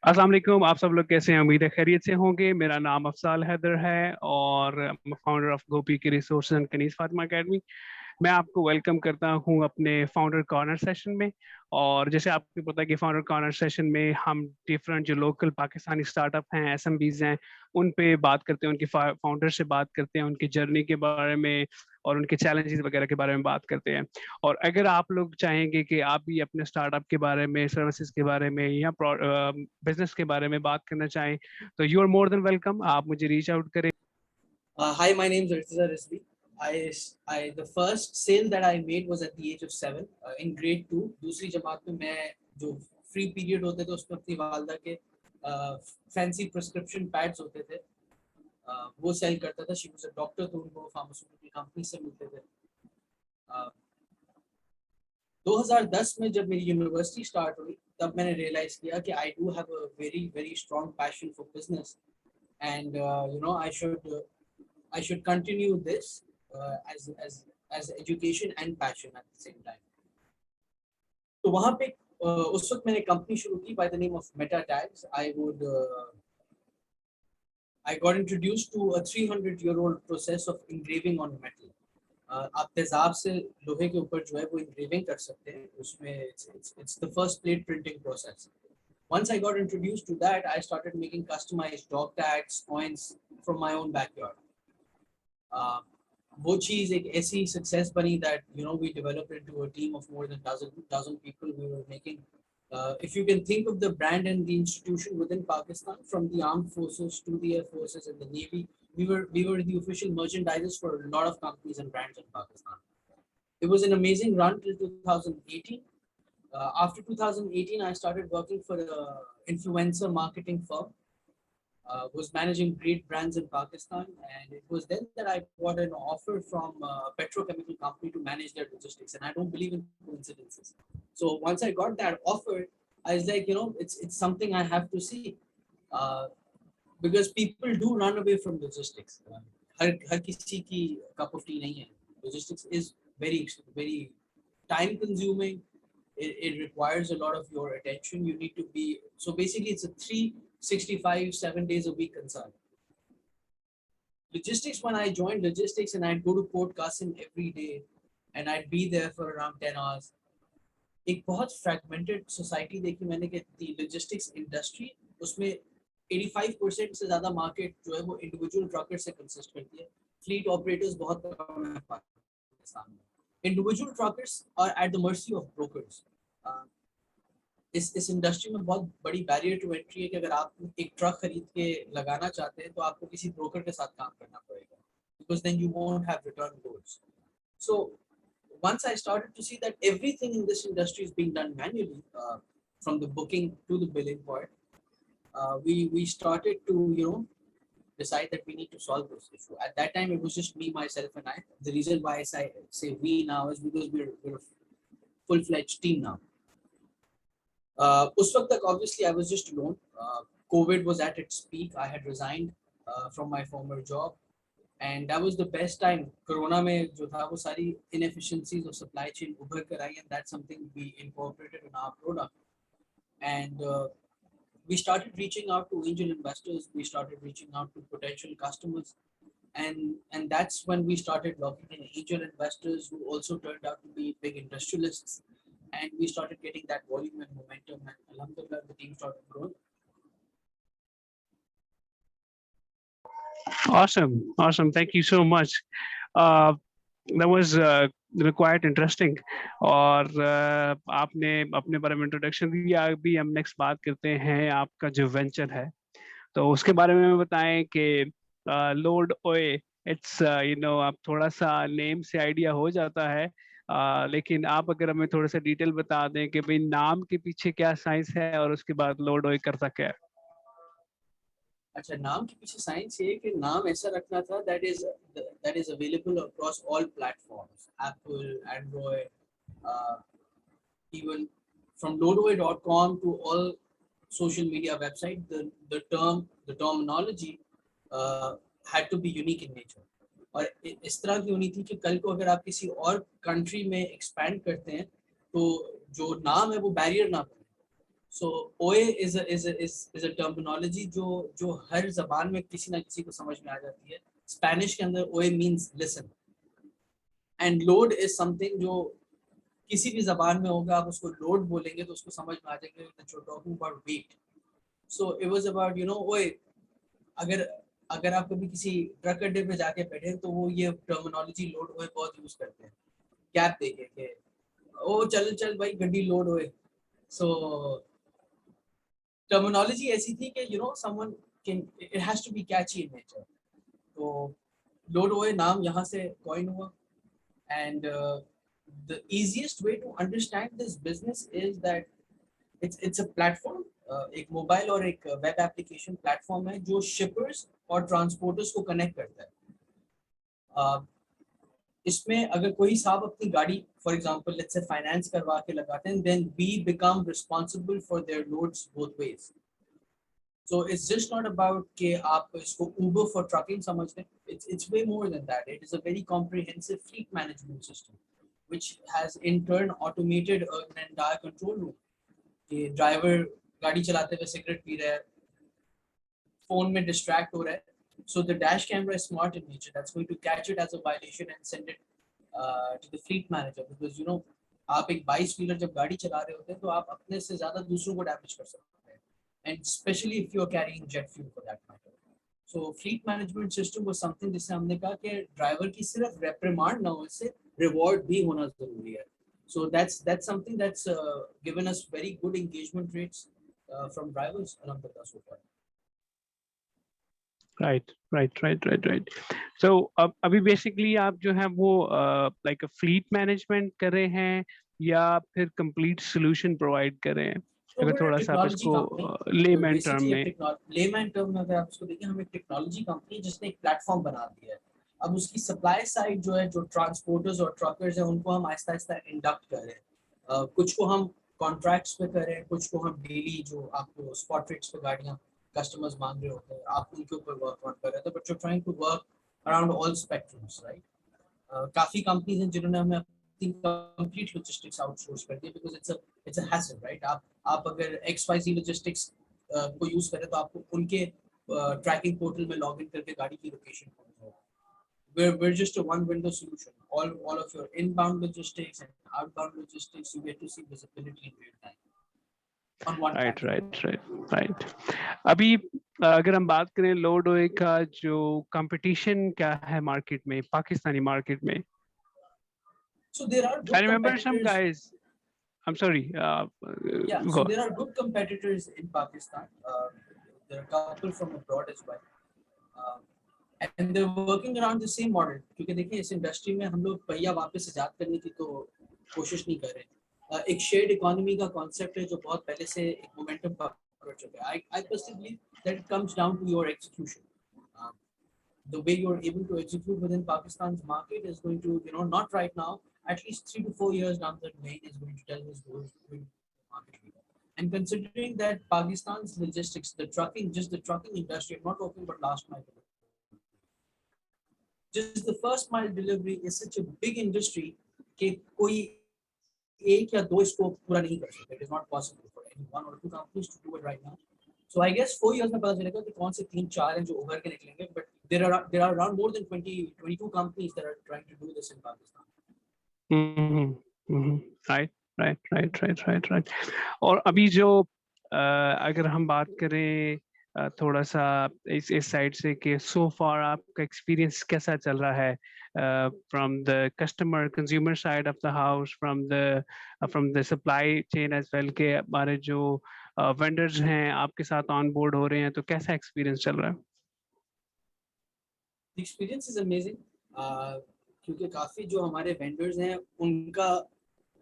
अस्सलाम वालेकुम। आप सब लोग कैसे हैं? उम्मीद है खैरियत से होंगे। मेरा नाम अफसाल हैदर है और फाउंडर ऑफ गोपी की रिसोर्स एंड कनीज फातिमा एकेडमी। मैं आपको वेलकम करता हूं अपने फाउंडर कॉर्नर सेशन में। और जैसे आपको पता है कि फाउंडर कॉर्नर सेशन में हम डिफरेंट जो लोकल पाकिस्तानी स्टार्टअप हैं, एसएमबीज हैं, उन पे बात करते हैं, उनके फाउंडर से बात करते हैं, उनकी जर्नी के बारे में और उनके चैलेंजेस वगैरह के बारे में बात करते हैं। और अगर आप लोग चाहेंगे कि आप भी अपने स्टार्टअप के बारे में, सर्विसेज के बारे में या बिजनेस के बारे में बात करना चाहें, तो you are more than welcome. आप मुझे रीच आउट करें। Hi, my name is Irtiza Rizvi. The first sale that I made was at the age of 7 in grade 2. दूसरी जमात में मैं जो फ्री पीरियड होते थे उसमें अपनी वालदा के फैंसी प्रिस्क्रिप्शन पैड्स होते थे वो सेल करता था। शी वाज अ डॉक्टर, तो उनको फार्मास्यूटिकल कंपनी से मिलते थे। 2010 में जब मेरी यूनिवर्सिटी स्टार्ट हुई तब मैंने रियलाइज किया कि I do have a very very strong passion for business and I should continue this as education and passion at the same time. तो वहाँ पे उस वक्त मैंने कंपनी शुरू की by the name of Meta Tags. I got introduced to a 300-year-old process of engraving on metal. आप तेजाब से लोहे के ऊपर जो है वो engraving कर सकते हैं। उसमें it's the first plate printing process. Once I got introduced to that, I started making customized dog tags, coins from my own backyard. वो चीज़ एक ऐसी सक्सेस बनी that we developed into a team of more than dozen people. We were making if you can think of the brand and the institution within Pakistan, from the armed forces to the air forces and the navy, we were the official merchandisers for a lot of companies and brands in Pakistan. It was an amazing run till 2018. After 2018, I started working for an influencer marketing firm. Was managing great brands in Pakistan, and it was then that I got an offer from a petrochemical company to manage their logistics. And I don't believe in coincidences. So once I got that offer, I was like, it's something I have to see, because people do run away from logistics. हर किसी की cup of tea नहीं है. Logistics is very very time consuming. It requires a lot of your attention. You need to be, so basically it's a 365 7 days a week concern. Logistics, when I joined logistics and I'd go to Port Qasim every day and I'd be there for around 10 hours, एक बहुत fragmented society देखी मैंने कि the logistics industry, उसमें 85% से ज़्यादा market जो है वो individual truckers से consist करती है. Fleet operators बहुत कम है पाकिस्तान में. Individual truckers are at the mercy of brokers. इस इंडस्ट्री में बहुत बड़ी बैरियर टू एंट्री है कि अगर आप एक ट्रक खरीद के लगाना चाहते हैं तो आपको किसी ब्रोकर के साथ काम करना पड़ेगा, because then you won't have return goals. So once I started to see that everything in this industry is being done manually, from the booking to the billing part, we started to decide that we need to solve this issue. At that time, it was just me, myself, and I. The reason why I say we now is because we're a full-fledged team now. उस वक्त तक obviously I was just alone. COVID was at its peak. I had resigned from my former job, and that was the best time. Corona में जो था वो सारी inefficiencies of supply chain उभर कर आई, and that's something we incorporated in our product. And we started reaching out to angel investors. We started reaching out to potential customers, and that's when we started locking in angel investors who also turned out to be big industrialists. And we started getting that volume and momentum, and alhamdulillah, the team started growing. Awesome. Thank you so much. That was quite interesting. और आपने अपने बारे में introduction दिया। अभी हम next बात करते हैं आपका जो वेंचर है, तो उसके बारे में बताएं कि लोड ओए। इट्स आप थोड़ा सा नेम से आइडिया हो जाता है, लेकिन आप अगर हमें थोड़ा सा डिटेल बता दें कि भाई नाम के पीछे क्या साइंस है और उसके बाद लोड ओए करता क्या है। अच्छा, नाम के पीछे साइंस ये कि नाम ऐसा रखना था that is available across all platforms, Apple, Android, even from loadaway.com to all social media website. The terminology had to be unique in nature. और इस तरह की होनी थी कि कल को अगर आप किसी और कंट्री में एक्सपैंड करते हैं तो जो नाम है वो बैरियर ना बने. So OA is a terminology जो हर जबान में किसी ना किसी को समझ में आ जाती है. स्पेनिश के अंदर OA means listen and load is something जो किसी भी जबान में होगा, आप उसको लोड बोलेंगे तो उसको समझ में आ जाएगा that you're talking about weight. So it was about OA. अगर अगर आप कभी किसी ट्रक अड्डे पे जाके बैठे तो वो ये टर्मिनोलॉजी लोड OA बहुत यूज करते हैं. गैप देके के ओ चल चल भाई गड्डी लोड OA. So टर्मिनोलॉजी ऐसी थी कि someone can, it has to be catchy in nature. तो लोड OA नाम यहाँ से कॉइन हुआ. And the easiest way to understand this business is that it's a platform, एक मोबाइल और एक वेब एप्लीकेशन प्लेटफॉर्म है जो शिपर्स और ट्रांसपोर्टर्स को कनेक्ट करता है. इसमें अगर कोई साहब अपनी गाड़ी for example let's say finance करवा के लगाते हैं, then we become responsible for their loads both ways. So it's just not about कि आप इसको Uber for trucking समझते हैं. It's way more than that. It is a very comprehensive fleet management system, which has in turn automated an entire control room. कि driver गाड़ी चलाते हुए cigarette P रहा है, फोन में डिस्ट्रैक्ट हो रहा है. So the dash camera is smart in nature. That's going to catch it as a violation and send it to the fleet manager, because आप एक 22 व्हीलर जब गाड़ी चला रहे होते हैं तो आप अपने से ज्यादा दूसरों को डैमेज कर सकते हैं, and especially if you are carrying jet fuel for that matter. So fleet management system was something जिससे हमने कहा कि ड्राइवर की सिर्फ रेप्रिमांड ना हो, इससे रिवॉर्ड भी होना जरूरी है. So that's something that's given us very good engagement rates from drivers along the so far. Right. So अभी बेसिकली आप जो है वो लाइक फ्लीट मैनेजमेंट कर रहे हैं या फिर कंप्लीट सोल्यूशन प्रोवाइड कर रहे हैं? अगर थोड़ा सा आप इसको लेमैन टर्म में अगर आप इसको देखें, हम एक टेक्नोलॉजी कंपनी जिसने एक प्लेटफॉर्म बना दिया है. अब उसकी सप्लाई साइड जो है, जो ट्रांसपोर्टर्स और ट्रकर्स हैं, उनको हम आहिस्ता आहिस्ता इंडक्ट कर रहे हैं. कुछ को हम कॉन्ट्रैक्ट्स पे कर रहे हैं, कुछ को हम डेली जो आपको स्पॉट रेट्स पे गाड़ियाँ कस्टमर्स मांग रहे होते हैं, आप उनके ऊपर वर्क ऑन कर रहे हैं. But you trying to work around all spectrums, right. काफी कंपनीज हैं जिन्होंने हमें अपनी कंप्लीट लॉजिस्टिक्स आउटसोर्स कर दिया, because it's a hassle, right. आप अगर XYZ लॉजिस्टिक्स को यूज करें तो आपको उनके ट्रैकिंग पोर्टल में लॉग इन करके गाड़ी की लोकेशन पहुंच जाएगी. We're just a one window solution. All of your inbound logistics and outbound logistics, you get to see visibility in real time. Right. अभी अगर हम बात करें लोड OA का, जो कंपटीशन क्या है मार्केट में, पाकिस्तानी मार्केट में? So there are good I remember some guys. I'm sorry. So there are good competitors in Pakistan. There are a couple from abroad as well. And they're working around the same model. क्योंकि देखिए इस industry में हम लोग पहिया वापस इजाद करने की तो कोशिश नहीं कर रहे. एक शेयर्ड इकोनॉमी का कॉन्सेप्ट है जो बहुत पहले से एक मोमेंटम पकड़ चुका है. I personally believe that it comes down to your execution. The way you're able to execute within Pakistan's market is going to, not right now, at least 3 to 4 years down the lane is going to tell us who is going to be market leader. And considering that Pakistan's logistics, just the trucking industry, I'm not talking about last mile delivery. Just the first mile delivery is such a big industry कि कोई एक या दो इसको पूरा नहीं कर सकते. It is not possible for any one or two companies to do it right now. So I guess 4 years में पता चलेगा कि कौन से 3-4 हैं जो उभर के निकलेंगे. But there are around more than 22 companies that are trying to do this in Pakistan. Right. और अभी जो अगर हम बात करें थोड़ा सा इस साइड से कि सो फार आपका एक्सपीरियंस कैसा चल रहा है from the customer consumer side of the house, from the supply chain as well, के हमारे जो वेंडर्स हैं आपके साथ ऑन बोर्ड हो रहे हैं, तो कैसा एक्सपीरियंस चल रहा है? एक्सपीरियंस इज अमेजिंग, क्योंकि काफ़ी जो हमारे वेंडर्स हैं उनका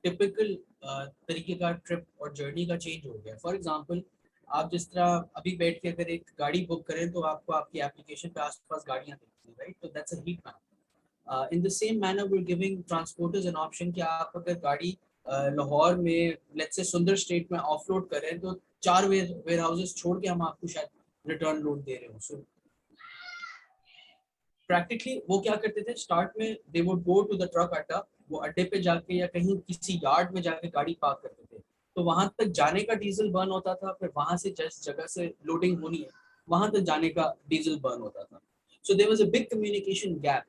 टिपिकल तरीके का ट्रिप और जर्नी का चेंज हो गया. फॉर एग्जांपल, आप जिस तरह अभी बैठ के अगर एक गाड़ी बुक करें तो आपको आपकी एप्लीकेशन पे आसपास गाड़ियां दिखती हैं, राइट. तो that's a heat map. In the same manner we are giving transporters an option कि आप अगर गाड़ी लाहौर में लेट्स से सुंदर स्टेट में ऑफलोड करें तो 4 वेयर हाउसेस छोड़ के हम आपको शायद रिटर्न लोड दे रहे हो. सो प्रैक्टिकली वो क्या करते थे स्टार्ट में, they would go to the truck अड्डा, वो अड्डे पे जाके या कहीं किसी यार्ड में जाके गाड़ी पार्क करते थे. तो वहां तक जाने का डीजल बर्न होता था, फिर वहां से जिस जगह से लोडिंग होनी है वहां तक जाने का डीजल बर्न होता था. So there was a big communication gap.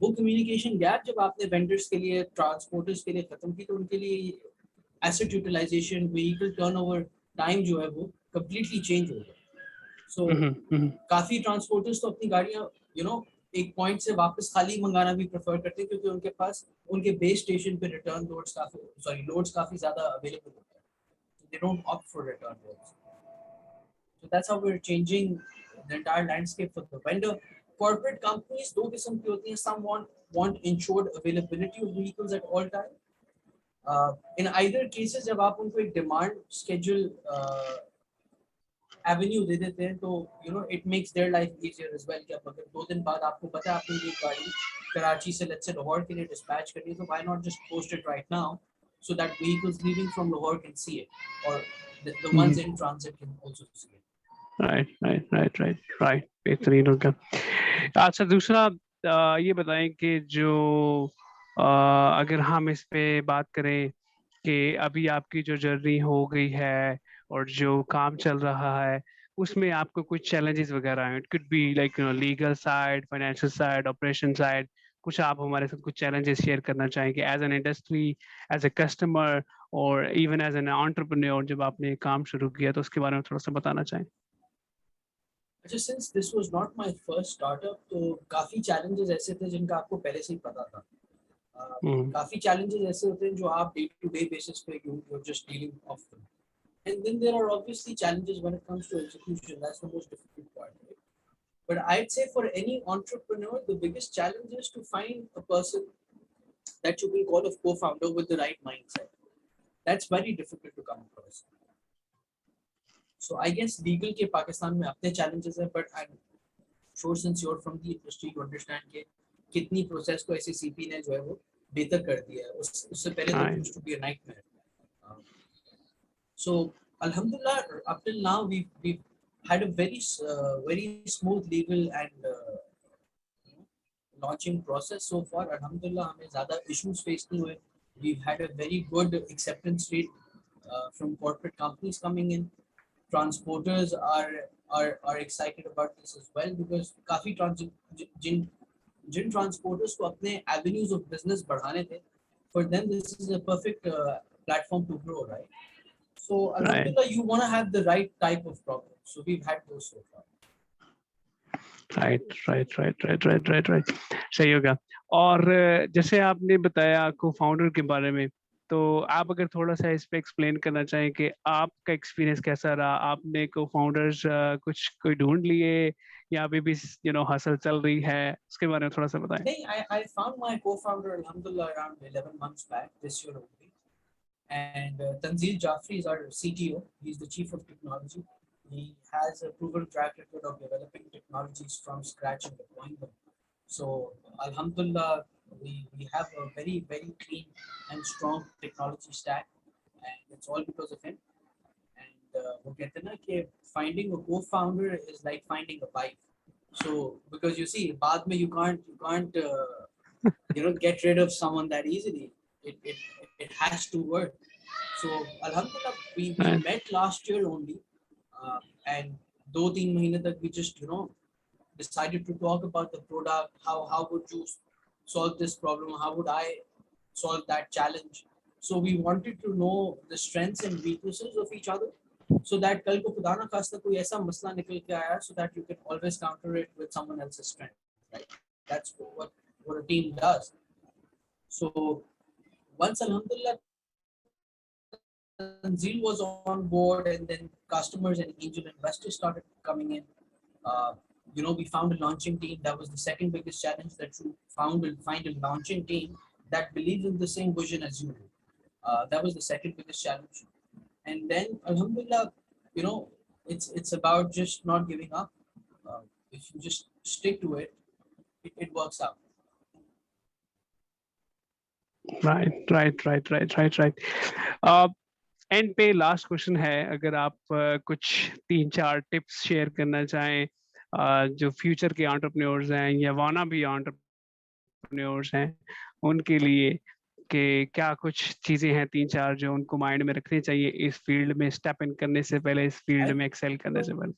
वो कम्युनिकेशन गैप जब आपने वेंडर्स के लिए, ट्रांसपोर्टर्स के लिए खत्म की, तो उनके लिए asset utilization, vehicle turnover time जो है वो कंप्लीटली चेंज हो गया. सो काफी ट्रांसपोर्टर्स तो अपनी गाड़ियां एक पॉइंट से वापस खाली मंगाना भी प्रेफर करते हैं, क्योंकि उनके पास उनके बेस स्टेशन पे रिटर्न लोड्स काफी ज्यादा अवेलेबल होते हैं. They don't opt for return loads. So that's how we're changing the entire landscape for the vendor. Corporate companies दो किस्म की होती हैं. Some want ensured availability of vehicles at all time. In either cases, जब आप उनको एक demand schedule Avenue दे देते हैं, तो it makes their life easier as well. कि अब अगर 2 दिन बाद आपको पता है आपने ये गाड़ी कराची से लेट्स से लाहौर के लिए डिस्पैच करनी है, तो why not just post it right now so that vehicles leaving from Lahore can see it, or the ones in transit can also see it. right. बेहतरीन होगा. अच्छा, दूसरा ये बताएं कि जो अगर हम इस पे बात करें कि अभी आपकी जो जर्नी हो गई है और जो काम चल रहा है उसमें आपको कुछ चैलेंजेस वगैरह हैं. It could be like legal side, financial side, operation side. कुछ आप हमारे साथ कुछ चैलेंजेस शेयर करना चाहेंगे as an industry, as a customer और इवन एज एन एंटरप्रेन्योर, जब आपने काम शुरू किया तो उसके बारे में थोड़ा सा बताना चाहें. अच्छा, since this was not my first startup, तो काफी चैलेंजेस ऐसे थे जिनका आपको पहले से ही पता था. काफी चैलेंजेस ऐसे होते हैं जो आप डे टू डे बेसिस पे you're just dealing of them. And then there are obviously challenges when it comes to execution. That's the most difficult part, right? But I'd say for any entrepreneur, the biggest challenge is to find a person that you can call a co-founder with the right mindset. That's very difficult to come across. So I guess legal के पाकिस्तान में अपने challenges हैं, but I'm sure since you're from the industry you understand कि कितनी process को SACP ने जो है वो बेहतर कर दिया है. उससे पहले तो it used to be a nightmare. So alhamdulillah, up till now we've had a very smooth legal and launching process so far. Alhamdulillah, हमें ज़्यादा issues face नहीं हुए. We've had a very good acceptance rate from corporate companies coming in. Transporters are excited about this as well, because काफी जिन transporters को अपने avenues of business बढ़ाने थे, for them this is a perfect platform to grow, right? So alhamdulillah, you want to have the right type of problem. So we've had those so far. Right. सही होगा. और जैसे आपने बताया को founder के बारे में, तो आप अगर थोड़ा सा इस पे एक्सप्लेन करना चाहें कि आपका एक्सपीरियंस कैसा रहा. आपने को फाउंडर्स कुछ कोई ढूंढ लिए या अभी भी हसल चल रही है, उसके बारे में थोड़ा सा बताएं. I found my co-founder alhamdulillah around 11 months back, this year only. And Tanzil Jafri is our CTO. He's the chief of technology. He has a proven track record of developing technologies from scratch and deploying them. So alhamdulillah, we have a very clean and strong technology stack, and it's all because of him. And वो कहते हैं ना कि finding a co-founder is like finding a wife. So because you see, बाद में you can't get rid of someone that easily. It has to work. So alhamdulillah, we met last year only, and 2-3 महीने तक we just decided to talk about the product. How would you solve this problem? How would I solve that challenge? So we wanted to know the strengths and weaknesses of each other, so that कल को खुदा ना खास्ता कोई ऐसा मसला निकल के आया, so that you can always counter it with someone else's strength, right? That's what a team does. So once alhamdulillah Tanzil was on board, and then customers and angel investors started coming in, we found a launching team. That was the second biggest challenge, that you find a launching team that believes in the same vision as you do. That was the second biggest challenge. And then alhamdulillah, it's about just not giving up. If you just stick to it, it works out. Right. And पे last question है, अगर आप कुछ 3-4 tips share करना चाहें जो future के entrepreneurs हैं या वाना भी एंटरप्रेन्योर्स हैं उनके लिए, कि क्या कुछ चीजें हैं 3-4 जो उनको माइंड में रखनी चाहिए इस फील्ड में स्टेप इन करने से पहले, इस फील्ड में एक्सेल करने से पहले?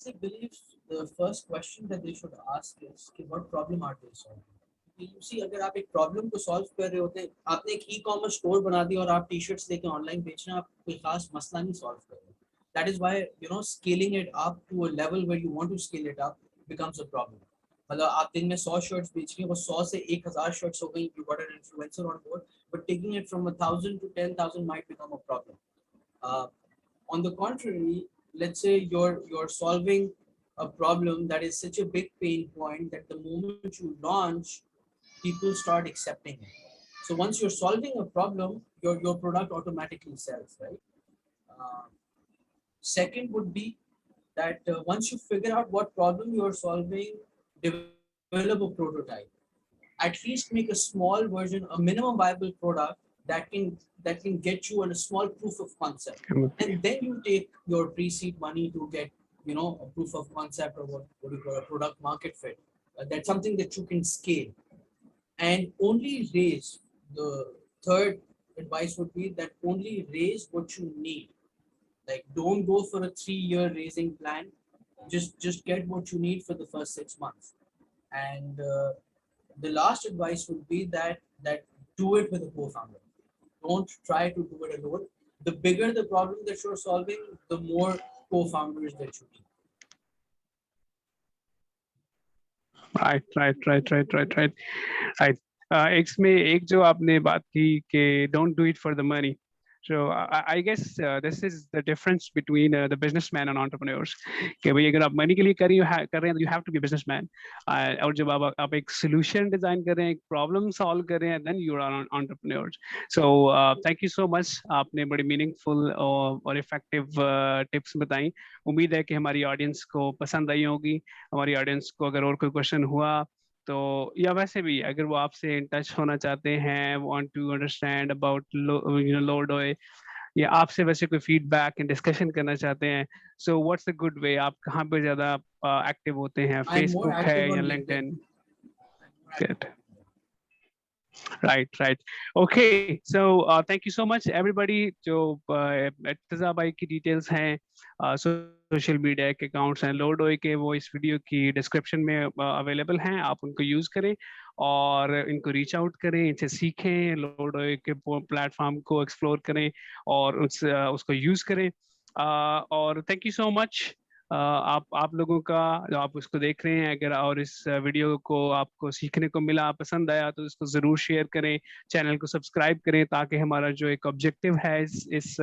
I believe the first question that they should ask is कि what problem are they solving? You see, अगर आप एक प्रॉब्लम को सॉल्व कर रहे होते हैं, आपने एक ई-कॉमर्स स्टोर बना दिया और आप टी-शर्ट्स लेके ऑनलाइन बेच रहे हैं, आप कोई खास मसला नहीं सॉल्व कर रहे. That is why scaling it up to a level where you want to scale it up becomes a problem. मतलब आप दिन में 100 शर्ट्स बेच रहे हैं, वो 100 से 1000 शर्ट्स हो गई, you got an influencer on board, but taking it from 1000 to 10,000 might become a problem. On the contrary, let's say you're solving a problem that is such a big pain point that the moment you launch, people start accepting it. So once you're solving a problem, your product automatically sells, right? Second would be that once you figure out what problem you're solving, develop a prototype. At least make a small version, a minimum viable product that can get you on a small proof of concept, and then you take your pre-seed money to get a proof of concept, or what do you call a product market fit. That's something that you can scale, and only raise. The third advice would be that only raise what you need. Like, don't go for a 3-year raising plan. Just get what you need for the first 6 months. And the last advice would be that do it with a co-founder. Don't try to do it alone. The bigger the problem that you're solving, the more co-founders that you need. Right. इसमें एक जो आपने बात की कि don't do it for the money. So I guess this is the difference between the businessman and entrepreneurs. कि भाई अगर आप मनी के लिए कर रहे हैं, you have to be a businessman. और जब आप एक solution design कर रहे हैं, एक problem solve कर रहे हैं, then you are an entrepreneur. So thank you so much. आपने बड़ी meaningful और effective tips बताई. उम्मीद है कि हमारी audience को पसंद आई होगी. हमारी audience को अगर और कोई question हुआ तो, या वैसे भी अगर वो आपसे इन टच होना चाहते हैं, वांट टू अंडरस्टैंड अबाउट लोडोए, या आपसे वैसे कोई फीडबैक एंड डिस्कशन करना चाहते हैं, so what's the good way? आप कहाँ पे ज्यादा एक्टिव होते हैं? फेसबुक है या LinkedIn? Good. Right. Okay. So thank you so much, everybody. जो इर्तिजा भाई की डिटेल्स हैं, सोशल मीडिया के अकाउंट्स हैं लोडोए के, वो इस वीडियो की डिस्क्रिप्शन में अवेलेबल हैं. आप उनको यूज करें और इनको रीच आउट करें, इनसे सीखें, लोडोए के प्लेटफॉर्म को एक्सप्लोर करें और उसको यूज करें. और थैंक यू सो मच. आप लोगों का जो आप उसको देख रहे हैं, अगर और इस वीडियो को आपको सीखने को मिला, पसंद आया, तो इसको जरूर शेयर करें, चैनल को सब्सक्राइब करें, ताकि हमारा जो एक ऑब्जेक्टिव है इस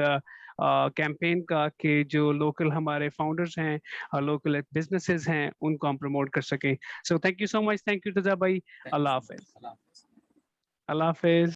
कैंपेन का, कि जो लोकल हमारे फाउंडर्स हैं, लोकल बिजनेसेस हैं, उनको हम प्रमोट कर सकें. So thank you so much. Thank you तजा भाई. अल्लाह हाफिज. अल्लाह हाफिज.